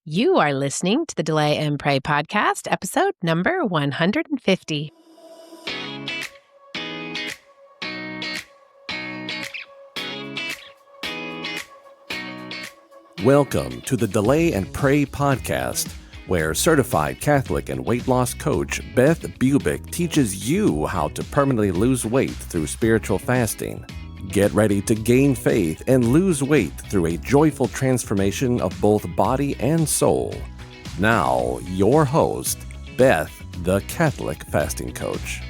You are listening to the Delay and Pray podcast, episode number 150. Welcome to the Delay and Pray podcast, where certified Catholic and weight loss coach Beth teaches you how to permanently lose weight through spiritual fasting. Get ready to gain faith and lose weight through a joyful transformation of both body and soul. Now, your host, Beth, the Catholic fasting coach.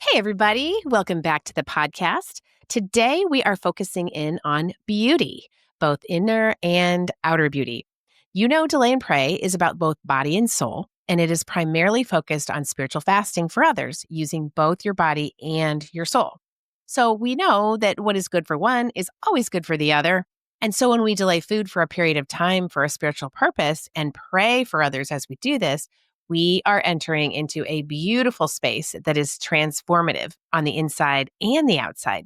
Hey, everybody. Welcome back to the podcast. Today, we are focusing in on beauty, both inner and outer beauty. You know, Delay and Pray is about both body and soul, and it is primarily focused on spiritual fasting for others, using both your body and your soul. So we know that what is good for one is always good for the other. And so when we delay food for a period of time for a spiritual purpose and pray for others as we do this, we are entering into a beautiful space that is transformative on the inside and the outside.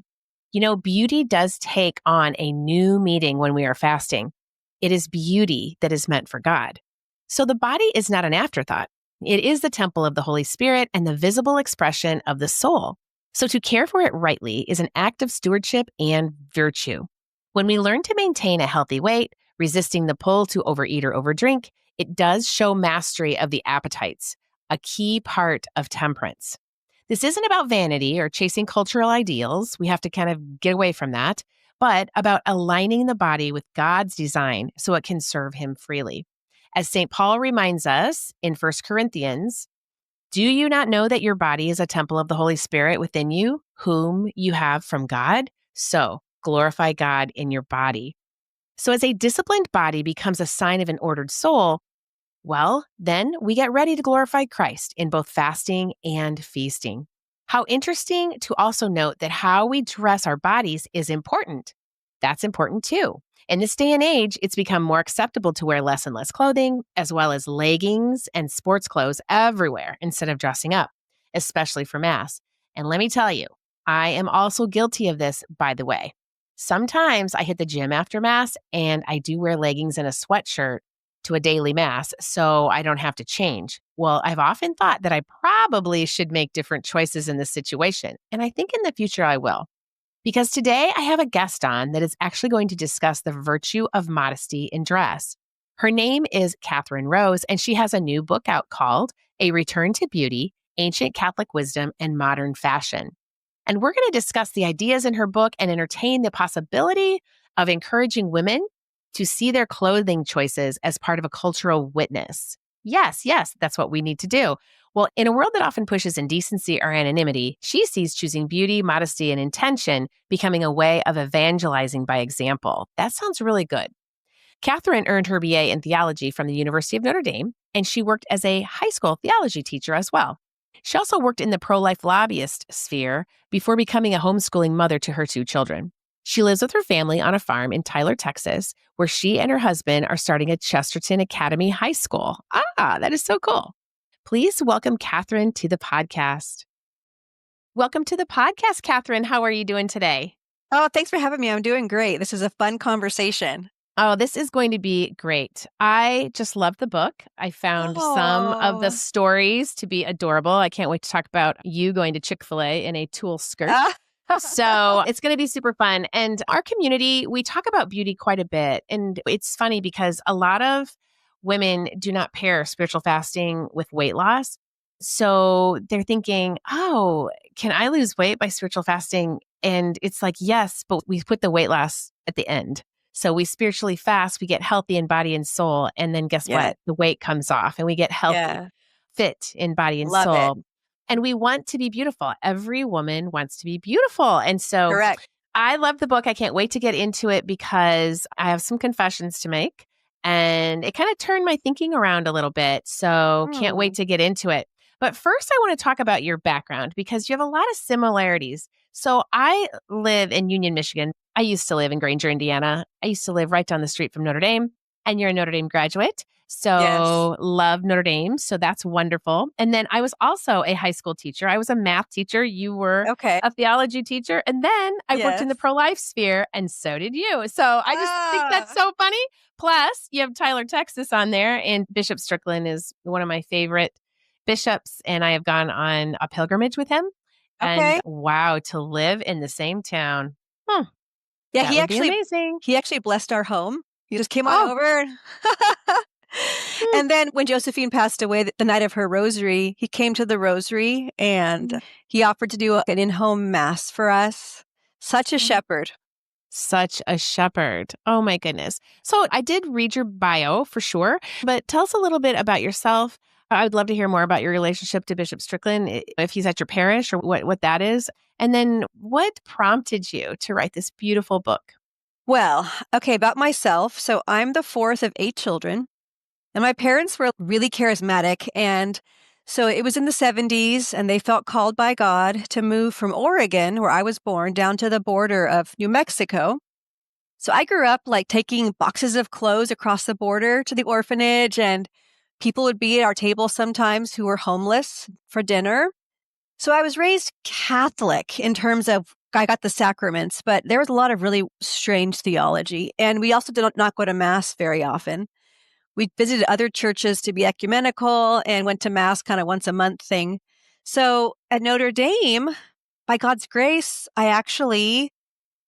You know, beauty does take on a new meaning when we are fasting. It is beauty that is meant for God. So the body is not an afterthought. It is the temple of the Holy Spirit and the visible expression of the soul. So to care for it rightly is an act of stewardship and virtue. When we learn to maintain a healthy weight, resisting the pull to overeat or overdrink, it does show mastery of the appetites, a key part of temperance. This isn't about vanity or chasing cultural ideals. We have to kind of get away from that, but about aligning the body with God's design so it can serve Him freely. As St. Paul reminds us in 1 Corinthians, do you not know that your body is a temple of the Holy Spirit within you, whom you have from God? So glorify God in your body. So as a disciplined body becomes a sign of an ordered soul, well, then we get ready to glorify Christ in both fasting and feasting. How interesting to also note that how we dress our bodies is important. That's important too. In this day and age, it's become more acceptable to wear less and less clothing, as well as leggings and sports clothes everywhere instead of dressing up, especially for Mass. And let me tell you, I am also guilty of this, by the way. Sometimes I hit the gym after Mass and I do wear leggings and a sweatshirt to a daily Mass so I don't have to change. Well, I've often thought that I probably should make different choices in this situation, and I think in the future I will. Because today I have a guest on that is actually going to discuss the virtue of modesty in dress. Her name is Catherine Rose, and she has a new book out called A Return to Beauty, Ancient Catholic Wisdom and Modern Fashion. And we're going to discuss the ideas in her book and entertain the possibility of encouraging women to see their clothing choices as part of a cultural witness. Yes, that's what we need to do. Well, in a world that often pushes indecency or anonymity, she sees choosing beauty, modesty, and intention becoming a way of evangelizing by example. That sounds really good. Catherine earned her BA in theology from the University of Notre Dame, and she worked as a high school theology teacher as well. She also worked in the pro-life lobbyist sphere before becoming a homeschooling mother to her 2 children. She lives with her family on a farm in Tyler, Texas, where she and her husband are starting a Chesterton Academy High School. That is so cool. Please welcome Catherine to the podcast. Welcome to the podcast, Catherine. How are you doing today? Oh, thanks for having me. I'm doing great. This is a fun conversation. Oh, this is going to be great. I just love the book. I found some of the stories to be adorable. I can't wait to talk about you going to Chick-fil-A in a tulle skirt. So it's going to be super fun. And our community, we talk about beauty quite a bit. And it's funny because a lot of women do not pair spiritual fasting with weight loss. So they're thinking, oh, can I lose weight by spiritual fasting? And it's like, yes, but we put the weight loss at the end. So we spiritually fast, we get healthy in body and soul. And then guess what? The weight comes off and we get healthy, fit in body and soul. It. And we want to be beautiful. Every woman wants to be beautiful. And so Correct. I love the book. I can't wait to get into it because I have some confessions to make. And it kind of turned my thinking around a little bit. So can't wait to get into it. But first, I want to talk about your background because you have a lot of similarities. So I live in Union, Michigan. I used to live in Granger, Indiana. I used to live right down the street from Notre Dame. And you're a Notre Dame graduate. Yes. So love Notre Dame. So that's wonderful. And then I was also a high school teacher. I was a math teacher. You were Okay. a theology teacher. And then I worked in Yes. the pro-life sphere, and so did you. So I just think that's Ah, so funny. Plus, you have Tyler, Texas on there, and Bishop Strickland is one of my favorite bishops, and I have gone on a pilgrimage with him. And okay. wow, to live in the same town. Hmm, Yeah, that would be amazing. he actually blessed our home. He just came on Oh, over. hmm, And then when Josephine passed away, the night of her rosary, he came to the rosary and he offered to do an in-home mass for us. Such a mm. shepherd. Such a shepherd. Oh my goodness. So I did read your bio for sure, but tell us a little bit about yourself. I would love to hear more about your relationship to Bishop Strickland, if he's at your parish or what that is. And then what prompted you to write this beautiful book? Well, okay, about myself. So I'm the fourth of 8 children, and my parents were really charismatic. And so it was in the 70s, and they felt called by God to move from Oregon, where I was born, down to the border of New Mexico. So I grew up like taking boxes of clothes across the border to the orphanage, and people would be at our table sometimes who were homeless for dinner. So I was raised Catholic in terms of I got the sacraments, but there was a lot of really strange theology. And we also did not go to mass very often. We visited other churches to be ecumenical and went to mass kind of once a month thing. So at Notre Dame, by God's grace, I actually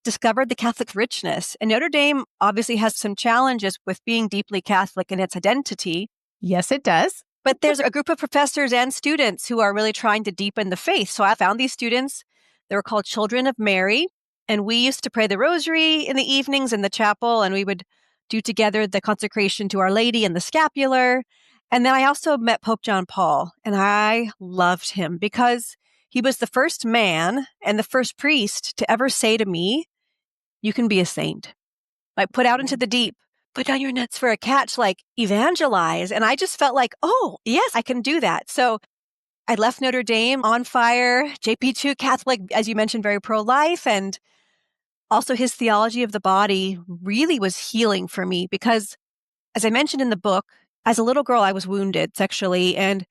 discovered the Catholic richness. And Notre Dame obviously has some challenges with being deeply Catholic in its identity. Yes, it does. But there's a group of professors and students who are really trying to deepen the faith. So I found these students. They were called Children of Mary. And we used to pray the rosary in the evenings in the chapel, and we would do together the consecration to Our Lady and the scapular. And then I also met Pope John Paul, and I loved him because he was the first man and the first priest to ever say to me, "You can be a saint." Like, put out into the deep, put down your nets for a catch, like evangelize. And I just felt like, oh, yes, I can do that. So I left Notre Dame on fire, JP2 Catholic, as you mentioned, very pro-life. And also his theology of the body really was healing for me because, as I mentioned in the book, as a little girl, I was wounded sexually. And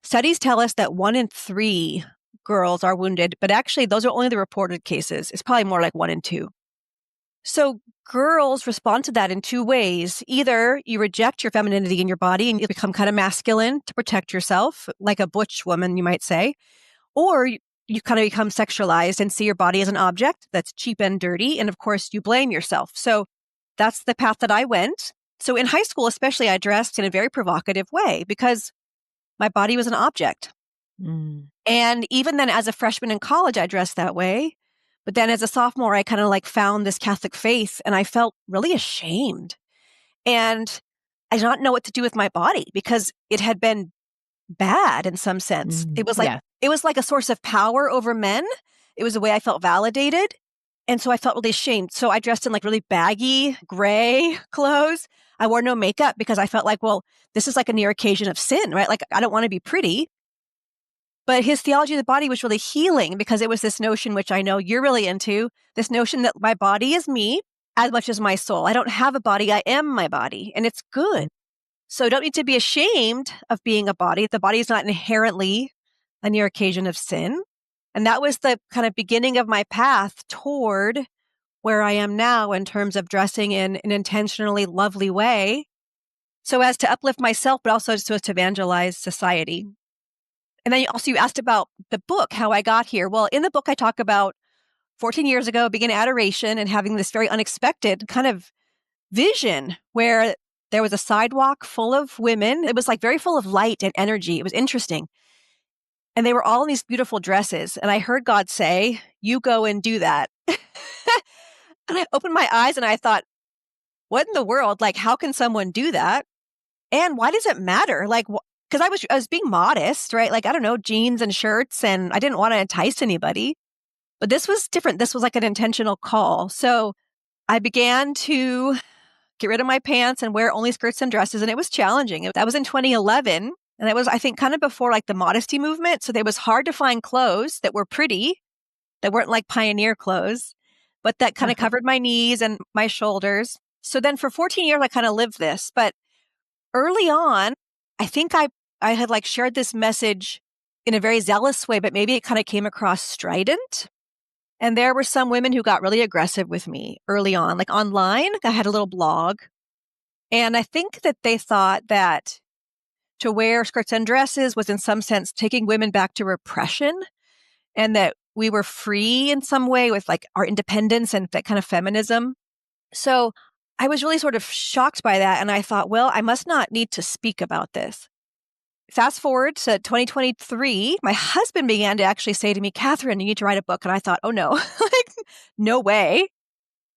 studies tell us that 1 in 3 girls are wounded, but actually those are only the reported cases. It's probably more like 1 in 2. So girls respond to that in 2 ways. Either you reject your femininity in your body and you become kind of masculine to protect yourself, like a butch woman, you might say, or you kind of become sexualized and see your body as an object that's cheap and dirty. And of course, you blame yourself. So that's the path that I went. So in high school, especially, I dressed in a very provocative way because my body was an object. Mm. And even then, as a freshman in college, I dressed that way. But then as a sophomore, I kind of like found this Catholic faith and I felt really ashamed. And I did not know what to do with my body because it had been bad in some sense. Mm. Yeah. It was like a source of power over men. It was a way I felt validated. And so I felt really ashamed. So I dressed in like really baggy, gray clothes. I wore no makeup because I felt like, well, this is like a near occasion of sin, right? Like I don't want to be pretty. But his theology of the body was really healing because it was this notion, which I know you're really into, this notion that my body is me as much as my soul. I don't have a body. I am my body, and it's good. So don't need to be ashamed of being a body. The body is not inherently a near occasion of sin. And that was the kind of beginning of my path toward where I am now in terms of dressing in an intentionally lovely way so as to uplift myself, but also so as to evangelize society. And then you asked about the book, how I got here. Well, in the book, I talk about 14 years ago being in adoration and having this very unexpected kind of vision where there was a sidewalk full of women. It was like very full of light and energy. It was interesting. And they were all in these beautiful dresses. And I heard God say, "You go and do that." And I opened my eyes and I thought, what in the world? Like, how can someone do that? And why does it matter? Like, because I was being modest, right? Like, I don't know, jeans and shirts, and I didn't want to entice anybody. But this was different. This was like an intentional call. So I began to get rid of my pants and wear only skirts and dresses. And it was challenging. That was in 2011. And that was, I think, kind of before like the modesty movement. So it was hard to find clothes that were pretty, that weren't like pioneer clothes, but that kind of Uh-huh. covered my knees and my shoulders. So then for 14 years, I kind of lived this. But early on, I think I had like shared this message in a very zealous way, but maybe it kind of came across strident. And there were some women who got really aggressive with me early on, like online. I had a little blog. And I think that they thought that to wear skirts and dresses was in some sense taking women back to repression, and that we were free in some way with like our independence and that kind of feminism. So I was really sort of shocked by that. And I thought, well, I must not need to speak about this. Fast forward to 2023, my husband began to actually say to me, Catherine, you need to write a book. And I thought, oh no, like, no way.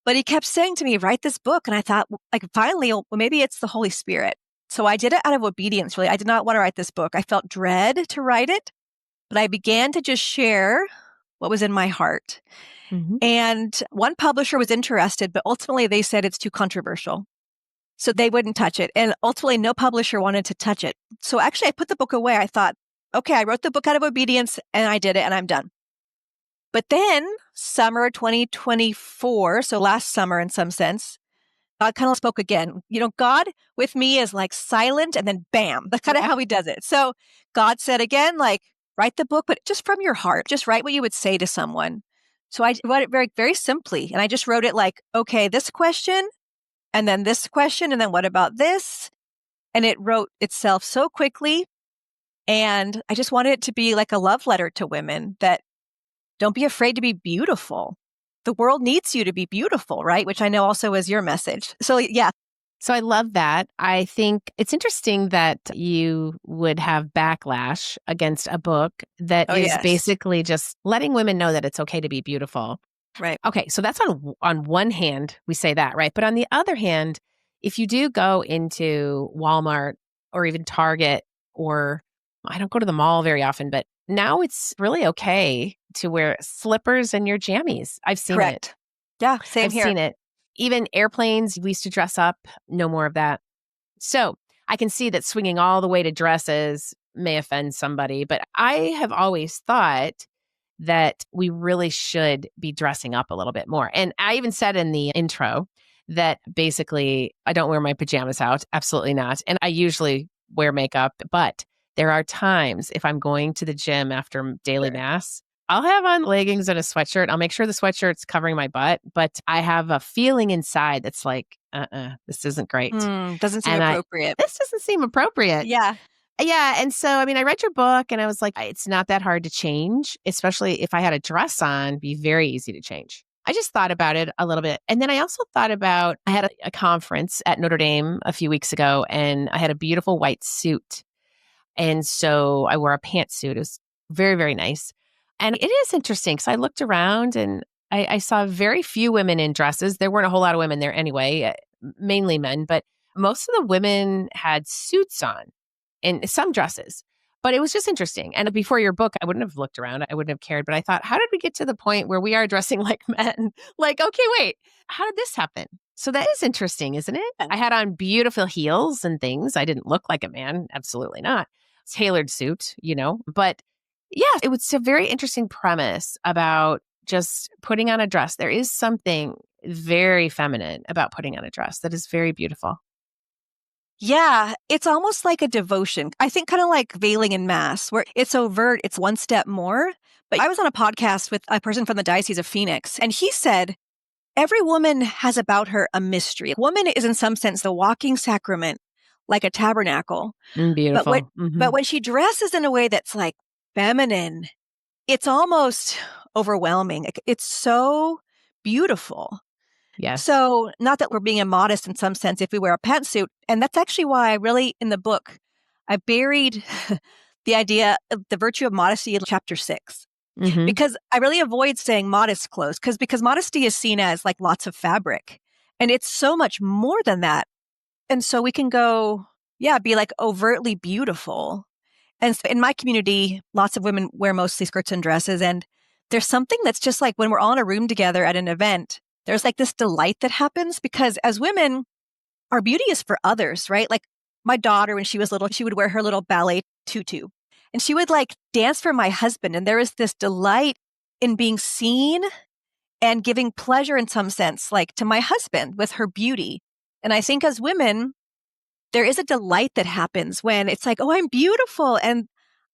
But he kept saying to me, write this book. And I thought, like, finally, well, maybe it's the Holy Spirit. So I did it out of obedience, really. I did not want to write this book. I felt dread to write it, but I began to just share what was in my heart. Mm-hmm. And one publisher was interested, but ultimately they said it's too controversial. So they wouldn't touch it. And ultimately, no publisher wanted to touch it. So actually, I put the book away. I thought, okay, I wrote the book out of obedience and I did it and I'm done. But then summer 2024, so last summer in some sense, God kind of spoke again. You know, God with me is like silent and then bam, that's kind of how he does it. So God said again, like, write the book, but just from your heart, just write what you would say to someone. So I wrote it very, very simply. And I just wrote it like, okay, this question, and then this question, and then what about this? And it wrote itself so quickly. And I just wanted it to be like a love letter to women that don't be afraid to be beautiful. The world needs you to be beautiful, right? Which I know also is your message. So yeah. So I love that. I think it's interesting that you would have backlash against a book that is yes. basically just letting women know that it's okay to be beautiful. Right. Okay, so that's on one hand, we say that, right? But on the other hand, if you do go into Walmart or even Target, or I don't go to the mall very often, but now it's really okay to wear slippers and your jammies. I've seen Correct. it. Yeah, same I've here. seen it. Even airplanes, we used to dress up. No more of that. So I can see that swinging all the way to dresses may offend somebody, but I have always thought that we really should be dressing up a little bit more. And I even said in the intro that basically I don't wear my pajamas out. Absolutely not. And I usually wear makeup, but there are times if I'm going to the gym after daily mass, I'll have on leggings and a sweatshirt. I'll make sure the sweatshirt's covering my butt, but I have a feeling inside that's like, this isn't great. Doesn't seem And appropriate. this doesn't seem appropriate. Yeah. Yeah. And so, I mean, I read your book and I was like, it's not that hard to change, especially if I had a dress on, be very easy to change. I just thought about it a little bit. And then I also thought about, I had a conference at Notre Dame a few weeks ago and I had a beautiful white suit. And so I wore a pantsuit. It was very, very nice. And it is interesting because I looked around and I saw very few women in dresses. There weren't a whole lot of women there anyway, mainly men, but most of the women had suits on and some dresses. But it was just interesting. And before your book, I wouldn't have looked around. I wouldn't have cared. But I thought, how did we get to the point where we are dressing like men? Like, okay, wait, how did this happen? So that is interesting, isn't it? I had on beautiful heels and things. I didn't look like a man. Absolutely not. Tailored suit, But yeah, it was a very interesting premise about just putting on a dress. There is something very feminine about putting on a dress that is very beautiful. Yeah, it's almost like a devotion. I think kind of like veiling in mass, where it's overt, it's one step more. But I was on a podcast with a person from the Diocese of Phoenix, and he said, every woman has about her a mystery. Woman is in some sense the walking sacrament, like a tabernacle. Beautiful. But when she dresses in a way that's like feminine, it's almost overwhelming. It's so beautiful. Yes. So not that we're being immodest in some sense if we wear a pantsuit. And that's actually why I really, in the book, I buried the idea of the virtue of modesty in chapter 6. Mm-hmm. Because I really avoid saying modest clothes because modesty is seen as like lots of fabric. And it's so much more than that. And so we can go, be like overtly beautiful. And so in my community, lots of women wear mostly skirts and dresses. And there's something that's just like when we're all in a room together at an event, there's like this delight that happens because as women, our beauty is for others, right? Like my daughter, when she was little, she would wear her little ballet tutu and she would like dance for my husband. And there is this delight in being seen and giving pleasure in some sense, like to my husband with her beauty. And I think as women, there is a delight that happens when it's like, oh, I'm beautiful and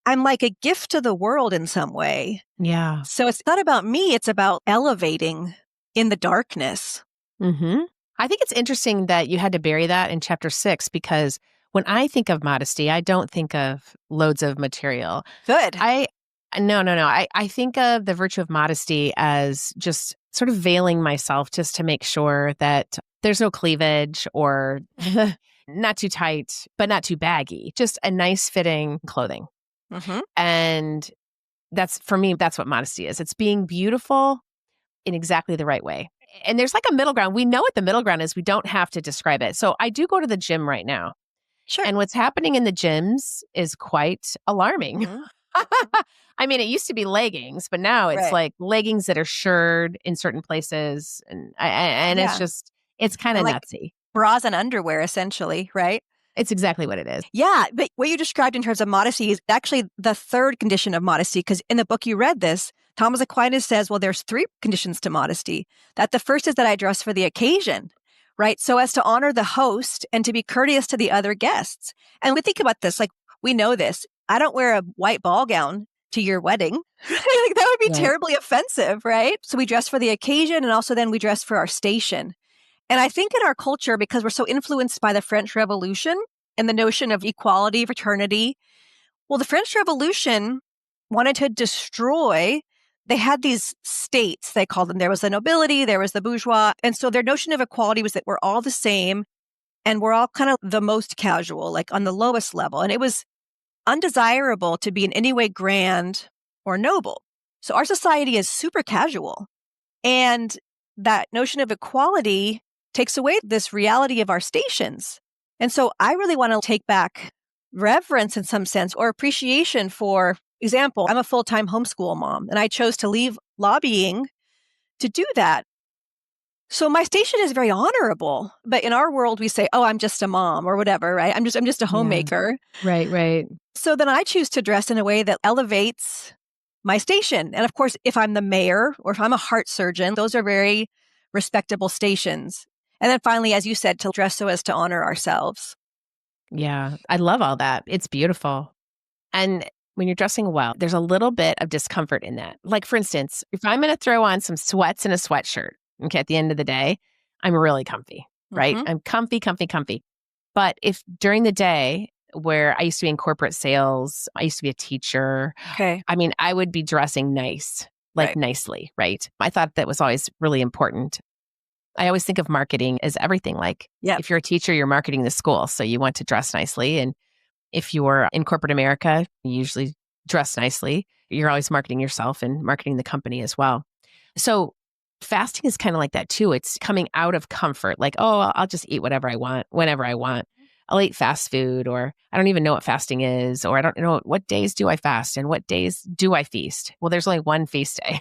I'm like a gift to the world in some way. Yeah. So it's not about me, it's about elevating in the darkness. Mm-hmm. I think it's interesting that you had to bury that in chapter 6 because when I think of modesty, I don't think of loads of material. Good. No. I think of the virtue of modesty as just sort of veiling myself just to make sure that there's no cleavage or not too tight, but not too baggy, just a nice fitting clothing. Mm-hmm. And that's, for me, that's what modesty is. It's being beautiful in exactly the right way. And there's like a middle ground. We know what the middle ground is. We don't have to describe it. So I do go to the gym right now. Sure. And what's happening in the gyms is quite alarming. Mhm. I mean, it used to be leggings, but now it's Right. like leggings that are shirred in certain places. And it's Yeah. just, it's kind of And like nutsy. bras and underwear, essentially, right? It's exactly what it is. Yeah, but what you described in terms of modesty is actually the third condition of modesty, because in the book you read this, Thomas Aquinas says, well, there's 3 conditions to modesty. That the first is that I dress for the occasion, right? So as to honor the host and to be courteous to the other guests. And we think about this, like we know this. I don't wear a white ball gown to your wedding. Like, that would be Right. terribly offensive, right? So we dress for the occasion and also then we dress for our station. And I think in our culture, because we're so influenced by the French Revolution and the notion of equality, fraternity, well, the French Revolution wanted to destroy, they had these states, they called them. There was the nobility, there was the bourgeois. And so their notion of equality was that we're all the same and we're all kind of the most casual, like on the lowest level. And it was undesirable to be in any way grand or noble. So our society is super casual. And that notion of equality takes away this reality of our stations. And so I really want to take back reverence in some sense or appreciation. For example, I'm a full-time homeschool mom and I chose to leave lobbying to do that. So my station is very honorable, but in our world we say, "Oh, I'm just a mom," or whatever, right? I'm just a Yeah. homemaker. Right. So then I choose to dress in a way that elevates my station. And of course, if I'm the mayor or if I'm a heart surgeon, those are very respectable stations. And then finally, as you said, to dress so as to honor ourselves. Yeah. I love all that. It's beautiful. And when you're dressing well, there's a little bit of discomfort in that. Like, for instance, if I'm going to throw on some sweats and a sweatshirt, okay, at the end of the day, I'm really comfy, right? Mm-hmm. I'm comfy. But if during the day, where I used to be in corporate sales, I used to be a teacher, Okay. I mean, I would be dressing nice, like Right. nicely, right? I thought that was always really important. I always think of marketing as everything. Like, Yeah. if you're a teacher, you're marketing the school. So you want to dress nicely. And if you're in corporate America, you usually dress nicely. You're always marketing yourself and marketing the company as well. So fasting is kind of like that too. It's coming out of comfort. Like, oh, I'll just eat whatever I want, whenever I want. I'll eat fast food, or I don't even know what fasting is, or I don't know what days do I fast and what days do I feast. Well, there's only one feast day.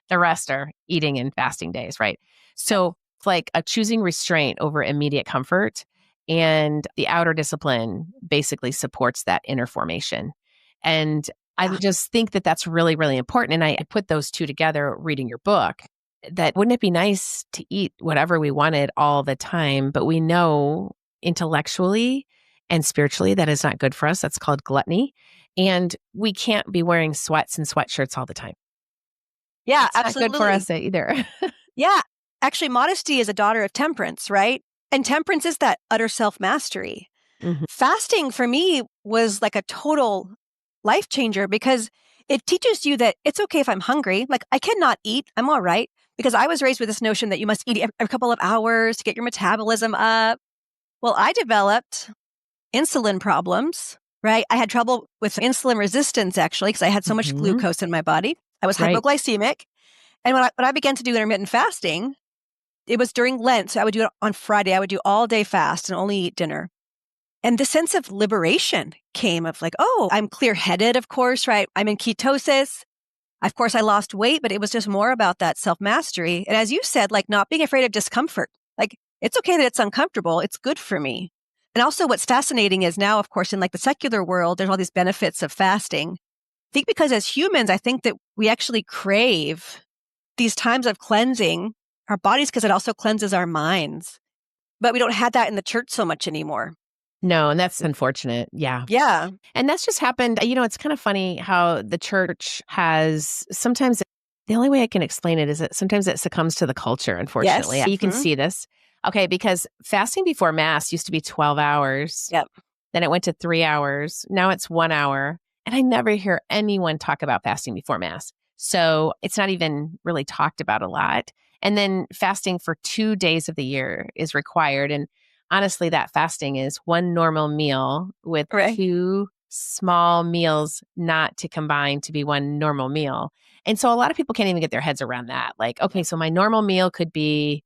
The rest are eating and fasting days, right? So it's like a choosing restraint over immediate comfort. And the outer discipline basically supports that inner formation. And I Yeah. just think that that's really, really important. And I put those two together reading your book. That wouldn't it be nice to eat whatever we wanted all the time, but we know intellectually and spiritually that is not good for us. That's called gluttony. And we can't be wearing sweats and sweatshirts all the time. Yeah, It's not good for absolutely. us either. Yeah. Actually, modesty is a daughter of temperance, right? And temperance is that utter self-mastery. Mhm. Fasting for me was like a total life changer because it teaches you that it's okay if I'm hungry. Like, I cannot eat. I'm all right. Because I was raised with this notion that you must eat every couple of hours to get your metabolism up. Well, I developed insulin problems, right? I had trouble with insulin resistance actually because I had so much Mhm. glucose in my body. I was Right. hypoglycemic. And when I began to do intermittent fasting, it was during Lent. So I would do it on Friday. I would do all day fast and only eat dinner. And the sense of liberation came of like, oh, I'm clear headed, of course, right? I'm in ketosis. Of course, I lost weight, but it was just more about that self mastery. And as you said, like not being afraid of discomfort. Like, it's okay that it's uncomfortable. It's good for me. And also, what's fascinating is now, of course, in like the secular world, there's all these benefits of fasting. I think because as humans, I think that we actually crave these times of cleansing our bodies because it also cleanses our minds. But we don't have that in the church so much anymore. No, and that's unfortunate. Yeah. Yeah. And that's just happened. It's kind of funny how the church has sometimes the only way I can explain it is that sometimes it succumbs to the culture, unfortunately. Yes. You can see this. Okay, because fasting before Mass used to be 12 hours. Yep. Then it went to 3 hours. Now it's 1 hour. And I never hear anyone talk about fasting before Mass. So it's not even really talked about a lot. And then fasting for 2 days of the year is required. And honestly, that fasting is one normal meal with Right. 2 small meals not to combine to be one normal meal. And so a lot of people can't even get their heads around that. Like, okay, so my normal meal could be,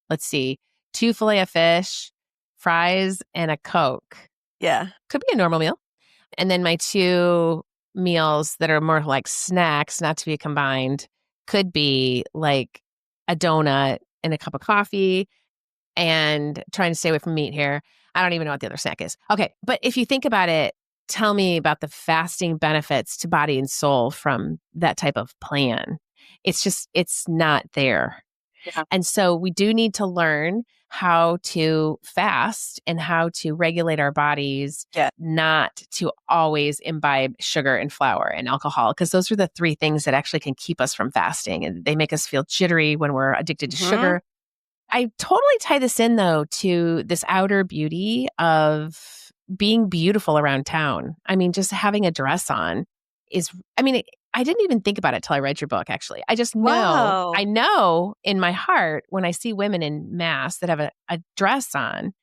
let's see, 2 fillet of fish, fries, and a Coke. Yeah. Could be a normal meal. And then my 2 meals that are more like snacks, not to be combined, could be like a donut and a cup of coffee and trying to stay away from meat here. I don't even know what the other snack is. Okay. But if you think about it, tell me about the fasting benefits to body and soul from that type of plan. It's not there. Yeah. And so we do need to learn how to fast and how to regulate our bodies, not to always imbibe sugar and flour and alcohol, because those are the 3 things that actually can keep us from fasting. And they make us feel jittery when we're addicted to sugar. I totally tie this in, though, to this outer beauty of being beautiful around town. I mean, just having a dress on I didn't even think about it till I read your book, actually. I just Wow. I know in my heart when I see women in Mass that have a dress on,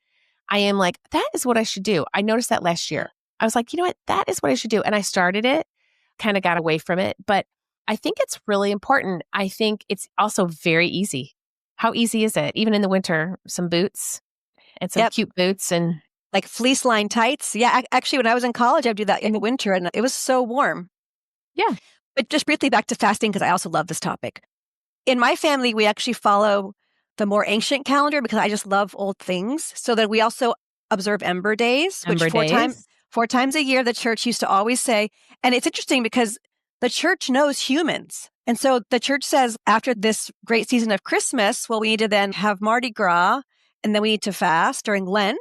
I am like, that is what I should do. I noticed that last year. I was like, you know what? That is what I should do. And I started it, kind of got away from it. But I think it's really important. I think it's also very easy. How easy is it? Even in the winter, some boots and some cute boots and like fleece line tights. Yeah. Actually, when I was in college, I'd do that in the winter and it was so warm. Yeah. But just briefly back to fasting, because I also love this topic. In my family, we actually follow the more ancient calendar because I just love old things. So that we also observe Ember Days, which Ember Days. 4 times a year, the church used to always say. And it's interesting because the church knows humans. And so the church says after this great season of Christmas, well, we need to then have Mardi Gras, and then we need to fast during Lent.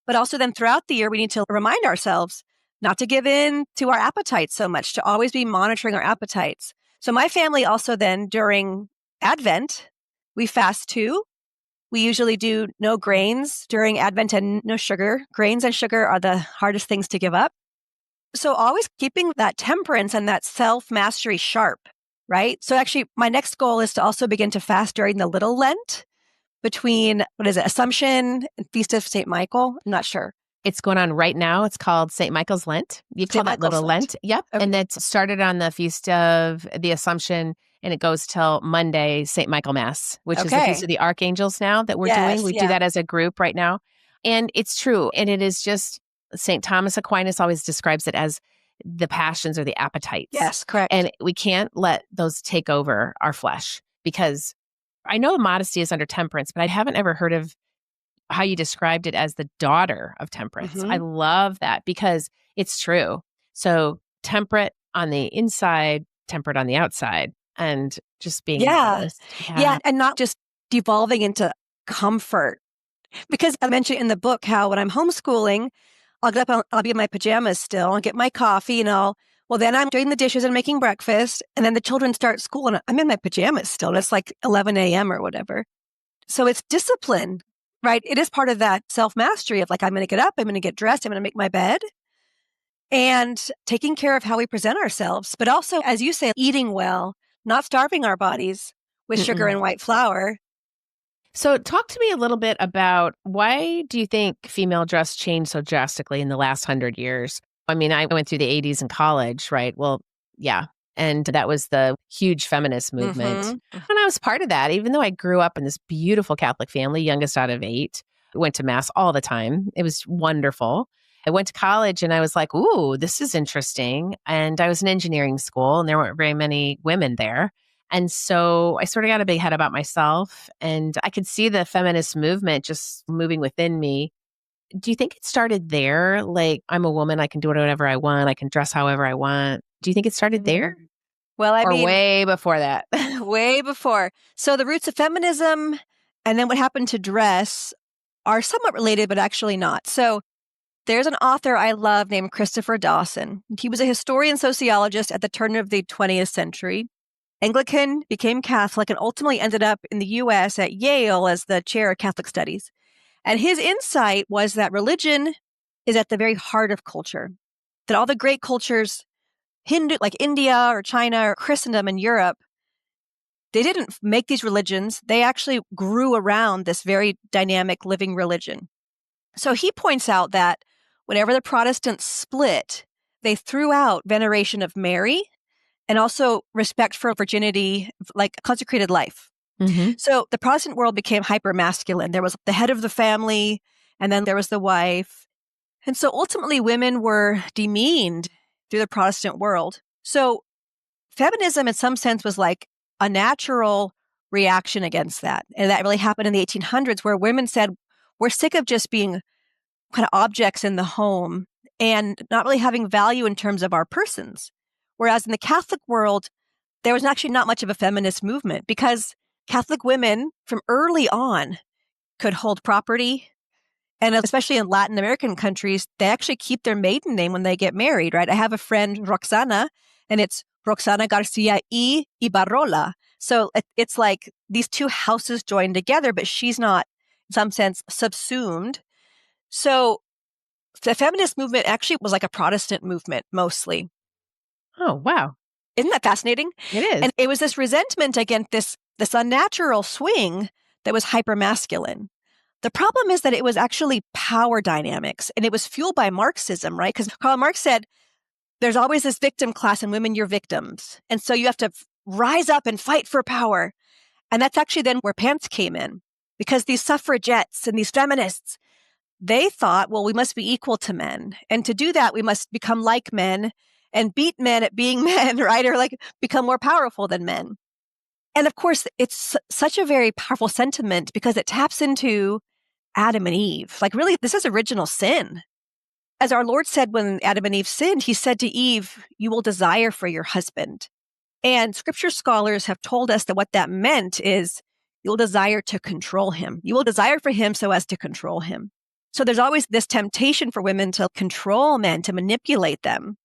But also then throughout the year, we need to remind ourselves not to give in to our appetites so much, to always be monitoring our appetites. So my family also then during Advent, we fast too. We usually do no grains during Advent and no sugar. Grains and sugar are the hardest things to give up. So always keeping that temperance and that self-mastery sharp, right? So actually my next goal is to also begin to fast during the Little Lent between, Assumption and Feast of St. Michael? I'm not sure. It's going on right now. It's called St. Michael's Lent. You call that Little Lent. Yep. Okay. And it started on the Feast of the Assumption, and it goes till Monday, St. Michael Mass, which is the Feast of the Archangels now that we're doing. We do that as a group right now. And it's true. And it is just, St. Thomas Aquinas always describes it as the passions or the appetites. Yes, correct. And we can't let those take over our flesh, because I know modesty is under temperance, but I haven't ever heard of how you described it as the daughter of temperance. I love that because it's true. So temperate on the inside, temperate on the outside, and just being modest. Yeah. And not just devolving into comfort. Because I mentioned in the book how when I'm homeschooling, I'll get up, I'll be in my pajamas still, I'll get my coffee and then I'm doing the dishes and making breakfast. And then the children start school and I'm in my pajamas still. And it's like 11 a.m. or whatever. So it's discipline, right? It is part of that self-mastery of like, I'm going to get up, I'm going to get dressed, I'm going to make my bed. And taking care of how we present ourselves. But also, as you say, eating well, not starving our bodies with sugar and white flour. So talk to me a little bit about why do you think female dress changed so drastically in the last 100 years? I mean, I went through the 80s in college, right? Well, yeah. And that was the huge feminist movement. And I was part of that, even though I grew up in this beautiful Catholic family, youngest out of 8, went to Mass all the time. It was wonderful. I went to college and I was like, ooh, this is interesting. And I was in engineering school and there weren't very many women there. And so I sort of got a big head about myself and I could see the feminist movement just moving within me. Do you think it started there? Like, I'm a woman, I can do whatever I want, I can dress however I want. Do you think it started there? Well, I mean, way before that? Way before. So the roots of feminism and then what happened to dress are somewhat related, but actually not. So There's an author I love named Christopher Dawson. He was a historian sociologist at the turn of the 20th century. Anglican, became Catholic, and ultimately ended up in the U.S. at Yale as the chair of Catholic studies. And his insight was that religion is at the very heart of culture, that all the great cultures, Hindu, like India or China or Christendom in Europe, they didn't make these religions. They actually grew around this very dynamic living religion. So he points out that whenever the Protestants split, they threw out veneration of Mary and also respect for virginity, like consecrated life. Mm-hmm. So the Protestant world became hyper-masculine. There was the head of the family, and then there was the wife. And so ultimately, women were demeaned through the Protestant world. So feminism, in some sense, was like a natural reaction against that. And that really happened in the 1800s, where women said, we're sick of just being kind of objects in the home and not really having value in terms of our persons. Whereas in the Catholic world, there was actually not much of a feminist movement because Catholic women from early on could hold property. And especially in Latin American countries, they actually keep their maiden name when they get married, right? I have a friend, Roxana, and it's Roxana Garcia y Ibarrola. So it's like these two houses joined together, but she's not, in some sense, subsumed. So the feminist movement actually was like a Protestant movement, mostly. Oh, wow. Isn't that fascinating? It is. And it was this resentment against this unnatural swing that was hypermasculine. The problem is that it was actually power dynamics, and it was fueled by Marxism, right? Because Karl Marx said, there's always this victim class, and women, you're victims. And so you have to rise up and fight for power. And that's actually then where pants came in, because these suffragettes and these feminists, they thought, well, we must be equal to men. And to do that, we must become like men and beat men at being men, right? Or like become more powerful than men. And of course, it's such a very powerful sentiment because it taps into Adam and Eve. Like, really, this is original sin. As our Lord said when Adam and Eve sinned, he said to Eve, you will desire for your husband. And scripture scholars have told us that what that meant is you'll desire to control him. You will desire for him so as to control him. So there's always this temptation for women to control men, to manipulate them.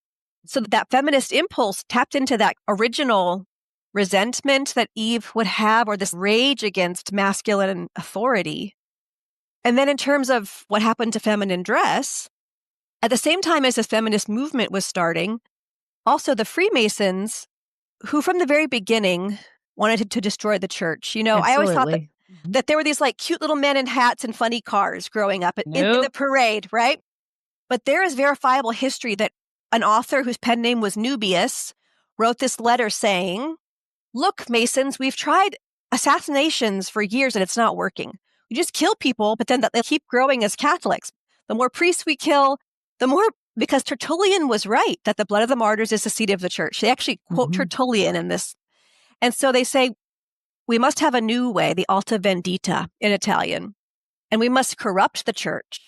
So that feminist impulse tapped into that original resentment that Eve would have, or this rage against masculine authority. And then in terms of what happened to feminine dress, at the same time as this feminist movement was starting, also the Freemasons, who from the very beginning wanted to destroy the church. You know, I always thought that there were these like cute little men in hats and funny cars growing up in the parade, right? But there is verifiable history that an author whose pen name was Nubius wrote this letter saying, look, Masons, we've tried assassinations for years and it's not working. We just kill people, but then they keep growing as Catholics. The more priests we kill, the more, because Tertullian was right that the blood of the martyrs is the seed of the church. They actually quote Tertullian in this. And so they say, we must have a new way, the alta vendita in Italian, and we must corrupt the church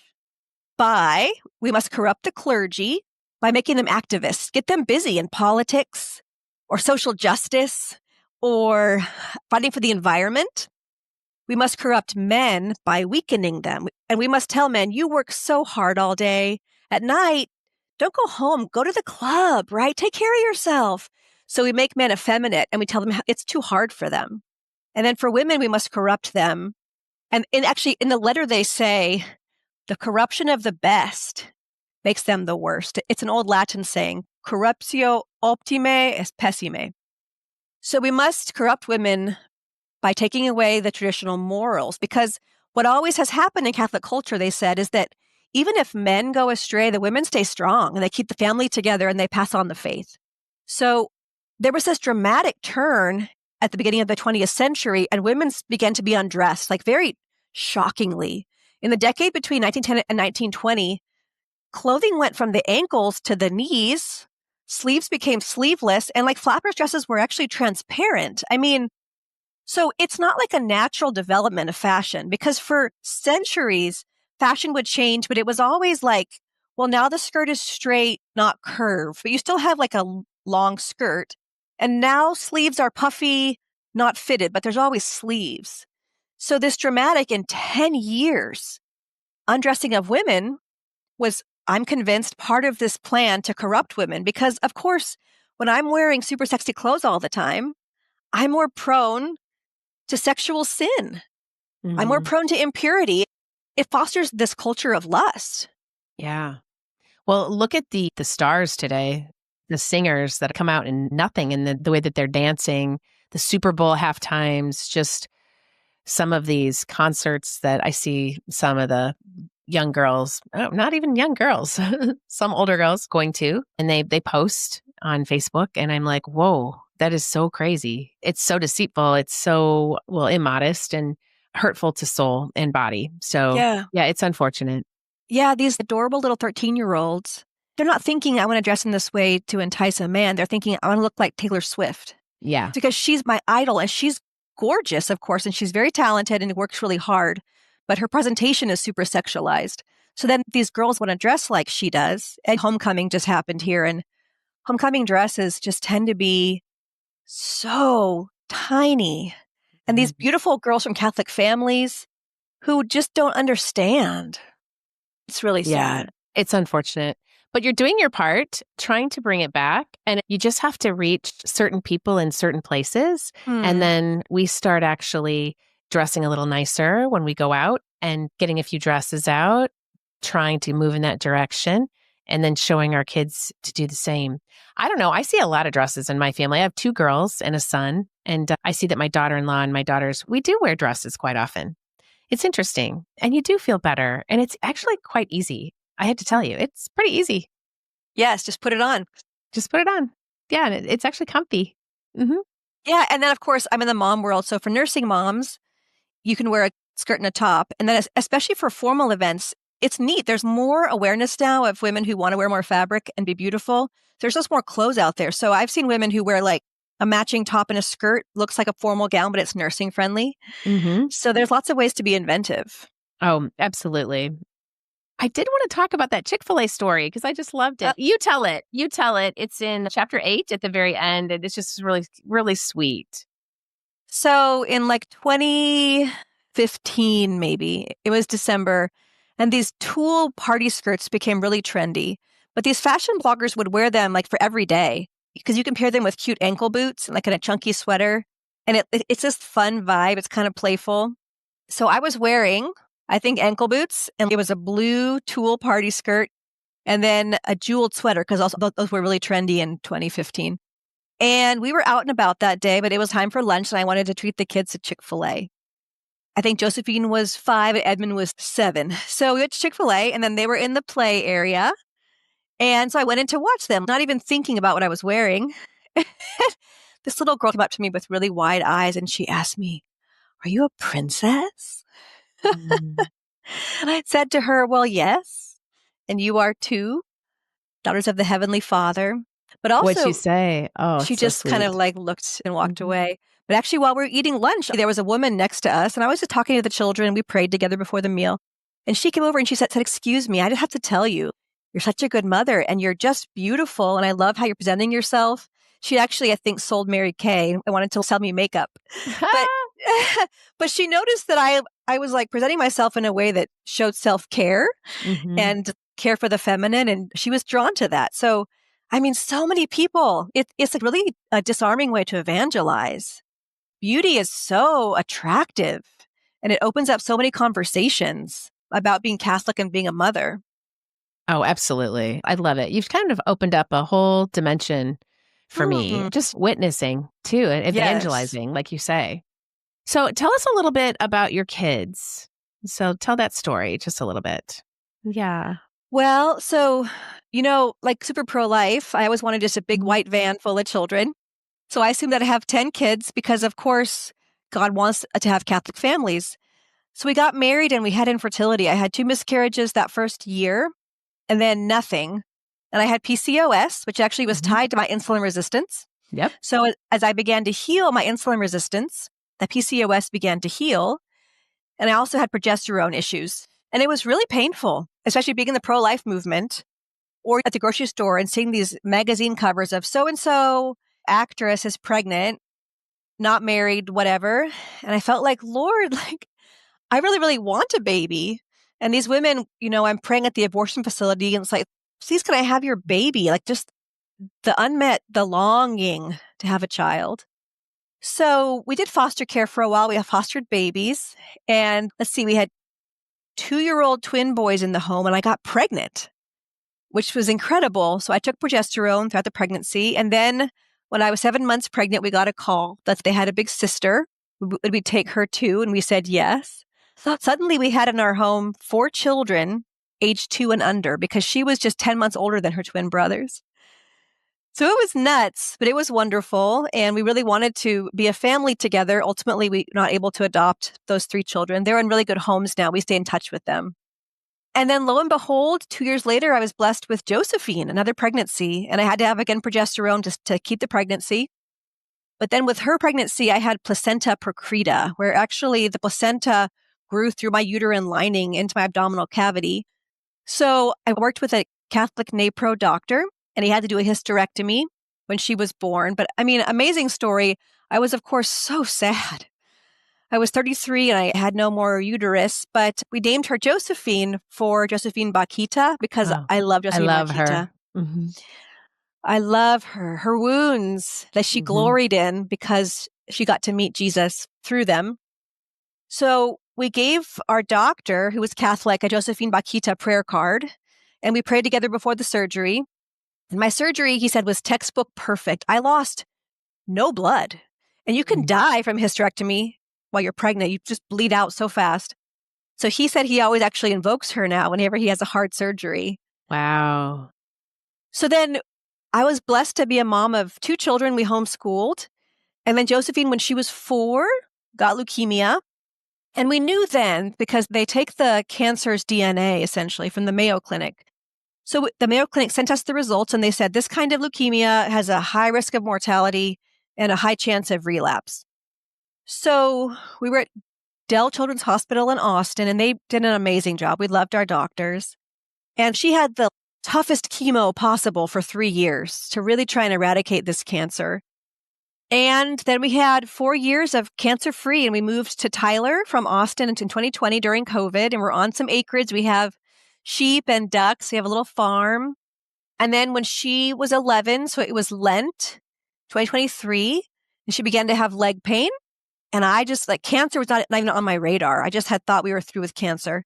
we must corrupt the clergy by making them activists, get them busy in politics or social justice or fighting for the environment. We must corrupt men by weakening them. And we must tell men, you work so hard all day. At night, don't go home. Go to the club, right? Take care of yourself. So we make men effeminate and we tell them it's too hard for them. And then for women, we must corrupt them. And actually, in the letter, they say, the corruption of the best makes them the worst. It's an old Latin saying, corruptio optime est pessime. So we must corrupt women by taking away the traditional morals, because what always has happened in Catholic culture, they said, is that even if men go astray, the women stay strong and they keep the family together and they pass on the faith. So there was this dramatic turn at the beginning of the 20th century, and women began to be undressed, like very shockingly. In the decade between 1910 and 1920, clothing went from the ankles to the knees, sleeves became sleeveless, and like flappers dresses were actually transparent. I mean, so it's not like a natural development of fashion, because for centuries, fashion would change, but it was always like, well, now the skirt is straight, not curved, but you still have like a long skirt. And now sleeves are puffy, not fitted, but there's always sleeves. So this dramatic in 10 years, undressing of women was I'm convinced part of this plan to corrupt women, because of course, when I'm wearing super sexy clothes all the time, I'm more prone to sexual sin. I'm more Mhm. prone to impurity. It fosters this culture of lust. Yeah. Well, look at the stars today, the singers that come out in nothing and the way that they're dancing, the Super Bowl half times, just some of these concerts that I see some of the young girls, not even young girls, some older girls going to, and they post on Facebook, and I'm like, whoa, that is so crazy. It's so deceitful. It's so, well, immodest and hurtful to soul and body. So, Yeah. yeah, it's unfortunate. Yeah, these adorable little 13-year-olds, they're not thinking I want to dress in this way to entice a man. They're thinking I want to look like Taylor Swift Yeah. because she's my idol and she's gorgeous, of course, and she's very talented and works really hard, but her presentation is super sexualized. So then these girls want to dress like she does. And homecoming just happened here, and homecoming dresses just tend to be so tiny. And these Mhm. beautiful girls from Catholic families who just don't understand. It's really Yeah, sad. it's unfortunate, but you're doing your part, trying to bring it back, and you just have to reach certain people in certain places, and Hmm. then we start actually dressing a little nicer when we go out and getting a few dresses out, trying to move in that direction, and then showing our kids to do the same. I don't know, I see a lot of dresses in my family. I have 2 girls and a son, and I see that my daughter-in-law and my daughters, we do wear dresses quite often. It's interesting, and you do feel better, and it's actually quite easy. I had to tell you, it's pretty easy. Yes, just put it on. Just put it on. Yeah, and it's actually comfy. Mhm. Yeah, and then, of course, I'm in the mom world, so for nursing moms, you can wear a skirt and a top, and then especially for formal events, it's neat. There's more awareness now of women who wanna wear more fabric and be beautiful. There's just more clothes out there, so I've seen women who wear, like, a matching top and a skirt, looks like a formal gown, but it's nursing friendly. Mhm. So there's lots of ways to be inventive. Oh, absolutely. I did wanna talk about that Chick-fil-A story because I just loved Uh it. You tell it. You tell it. It's in chapter 8 at the very end, and it's just really, really sweet. So in like 2015, maybe, it was December, and these tulle party skirts became really trendy. But these fashion bloggers would wear them like for every day because you can pair them with cute ankle boots and like in a chunky sweater. And it's this fun vibe. It's kind of playful. So I was wearing, I think, ankle boots, and it was a blue tulle party skirt and then a jeweled sweater because also those were really trendy in 2015. And we were out and about that day, but it was time for lunch, and I wanted to treat the kids to Chick-fil-A. I think Josephine was 5 and Edmund was 7. So we went to Chick-fil-A, and then they were in the play area, and so I went in to watch them, not even thinking about what I was wearing. This little girl came up to me with really wide eyes, and she asked me, "Are you a princess?" Mm. And I said to her, "Well, yes, and you are too, daughters of the Heavenly Father." But What'd she also say? Oh, she it's so just kind of sweet. like looked and walked Mhm. away. But actually, while we were eating lunch, there was a woman next to us, and I was just talking to the children. We prayed together before the meal. And she came over and she said, "Excuse me, I just have to tell you, you're such a good mother and you're just beautiful. And I love how you're presenting yourself." She actually, I think, sold Mary Kay and wanted to sell me makeup. But but she noticed that I was like presenting myself in a way that showed self-care Mhm. and care for the feminine, and she was drawn to that. So, I mean, so many people, it's like really a disarming way to evangelize. Beauty is so attractive, and it opens up so many conversations about being Catholic and being a mother. Oh, absolutely. I love it. You've kind of opened up a whole dimension for me, Mm, just witnessing too and yes. evangelizing, like you say. So tell us a little bit about your kids. So tell that story just a little bit. Yeah. Well, so, like super pro-life, I always wanted just a big Mhm. white van full of children. So I assumed that I have 10 kids because, of course, God wants to have Catholic families. So we got married and we had infertility. I had 2 miscarriages that first year and then nothing. And I had PCOS, which actually was Mhm. tied to my insulin resistance. Yep. So as I began to heal my insulin resistance, the PCOS began to heal. And I also had progesterone issues. And it was really painful, especially being in the pro life movement or at the grocery store and seeing these magazine covers of so and so actress is pregnant, not married, whatever. And I felt like, Lord, like, I really, really want a baby, And these women, I'm praying at the abortion facility and it's like, please, can I have your baby? Like just the longing to have a child. So we did foster care for a while. We have fostered babies. And let's see, we had 2-year-old twin boys in the home and I got pregnant, which was incredible. So I took progesterone throughout the pregnancy. And then when I was 7 months pregnant, we got a call that they had a big sister. Would we take her too? And we said yes. So suddenly we had in our home 4 children aged 2 and under because she was just 10 months older than her twin brothers. So it was nuts, but it was wonderful. And we really wanted to be a family together. Ultimately, we were not able to adopt those 3 children. They're in really good homes now. We stay in touch with them. And then lo and behold, 2 years later, I was blessed with Josephine, another pregnancy. And I had to have, again, progesterone just to keep the pregnancy. But then with her pregnancy, I had placenta procreta, where actually the placenta grew through my uterine lining into my abdominal cavity. So I worked with a Catholic NAPRO doctor, and he had to do a hysterectomy when she was born. But I mean, amazing story. I was, of course, so sad. I was 33 and I had no more uterus, but we named her Josephine for Josephine Bakhita because Oh, I love I Josephine love Bakhita. her. Mm-hmm. I love her. Her wounds that she gloried in because she got to meet Jesus through them. So we gave our doctor, who was Catholic, a Josephine Bakhita prayer card, and we prayed together before the surgery. And my surgery, he said, was textbook perfect. I lost no blood. And you can die from hysterectomy while you're pregnant. You just bleed out so fast. So he said he always actually invokes her now whenever he has a hard surgery. Wow. So then I was blessed to be a mom of 2 children we homeschooled. And then Josephine, when she was 4, got leukemia. And we knew then because they take the cancer's DNA essentially from the Mayo Clinic. So the Mayo Clinic sent us the results and they said this kind of leukemia has a high risk of mortality and a high chance of relapse. So we were at Dell Children's Hospital in Austin and they did an amazing job. We loved our doctors. And she had the toughest chemo possible for 3 years to really try and eradicate this cancer. And then we had 4 years of cancer-free, and we moved to Tyler from Austin in 2020 during COVID, and we're on some acreage. We have sheep and ducks. We have a little farm. And then when she was 11, so it was Lent 2023, and she began to have leg pain. And I just, cancer was not even on my radar. I just had thought we were through with cancer.